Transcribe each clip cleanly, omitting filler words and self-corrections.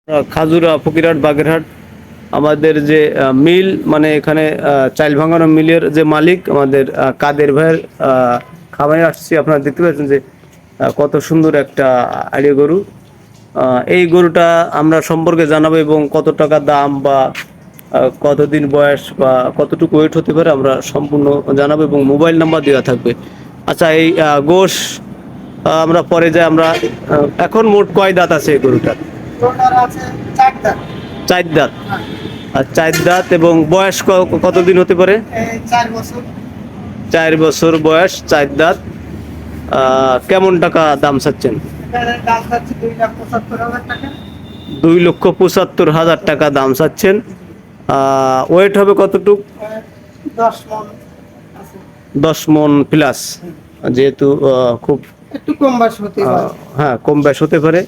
খাজুরা ফকিরহাট বাগেরহাট আমাদের যে মিল মানে এখানে চাইল ভাঙানো মিলের যে মালিক আমাদের কাদের ভাইয়ের খামারে আসছি। আপনারা দেখতে পাচ্ছেন যে কত সুন্দর একটা আড়িয়া গরু। এই গরুটা আমরা সম্পর্কে জানাবো এবং কত টাকা দাম বা কতদিন বয়স বা কতটুকু ওয়েট হতে পারে আমরা সম্পূর্ণ জানাবো এবং মোবাইল নাম্বার দেওয়া থাকবে। আচ্ছা, এই গোশ আমরা পরে যাই। আমরা এখন মোট কয় দাঁত আছে এই গরুটার? চার দাঁত। আর চার দাঁত এবং বয়স কতদিন হতে পারে? 4 বছর বয়স, চার দাঁত। কেমন টাকা দাম চাচ্ছেন? 2,75,000 টাকা দাম চাচ্ছেন। ওয়েট হবে কতটুক? 10 মণ প্লাস, যেহেতু খুব একটু কম বেশ হতে পারে। হ্যাঁ, কম বেশ হতে পারে।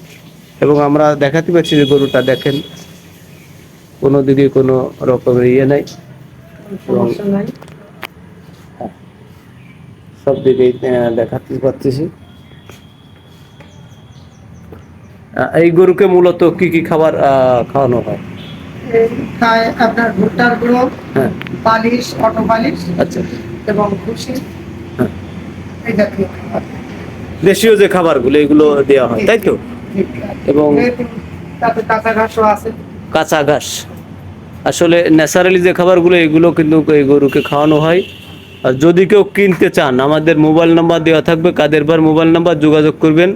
এবং আমরা দেখাতে পাচ্ছি যে গরুটা দেখেন, কোনো দিকে কোনো রকমের ইয়ে নাই, সব দিকেই দেখাতে পারতেছি। এই গরুকে মূলত কি কি খাবার খাওয়ানো হয়? খায় আপনার ভুট্টার গুঁড়ো, হ্যাঁ, পালিশ, অটো পালিশ, আচ্ছা, এবং খুশি, হ্যাঁ, এই জাতীয় খাবার। দেশীয় যে খাবারগুলো এগুলো দেওয়া হয়, তাই তো? এবং তাতে কাঁচা ঘাসও আছে। কাঁচা ঘাস, আসলে ন্যাচারালি যে খাবারগুলো এগুলো কিন্তু এই গরুকে খাওয়ানো হয়। আর যদি কেউ কিনতে চান, আমাদের মোবাইল নাম্বার দেওয়া থাকবে, কাদের ভাইয়ের মোবাইল নাম্বার, যোগাযোগ করবেন।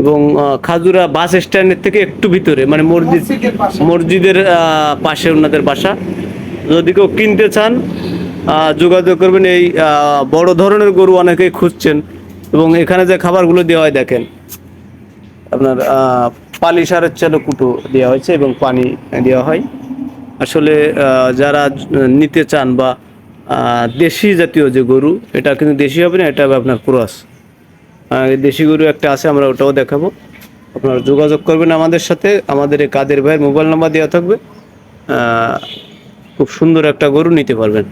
এবং খাজুরা বাস স্ট্যান্ডের থেকে একটু ভিতরে, মানে মসজিদের পাশে ওনাদের বাসা। যদি কেউ কিনতে চান যোগাযোগ করবেন। এই বড় ধরনের গরু অনেকেই খুঁজছেন এবং এখানে যে খাবারগুলো দেওয়া হয় দেখেন, আপনার পালিশ আর চালো কুটো দেওয়া হয়েছে এবং পানি দেওয়া হয়। আসলে যারা নিতে চান বা দেশি জাতীয় যে গরু, এটা কিন্তু দেশি হবে না, এটা হবে আপনার ক্রস। দেশি গরু একটা আছে, আমরা ওটাও দেখাবো। আপনারা যোগাযোগ করবেন আমাদের সাথে। আমাদের এই কাদের ভাইয়ের মোবাইল নাম্বার দেওয়া থাকবে। খুব সুন্দর একটা গরু নিতে পারবেন।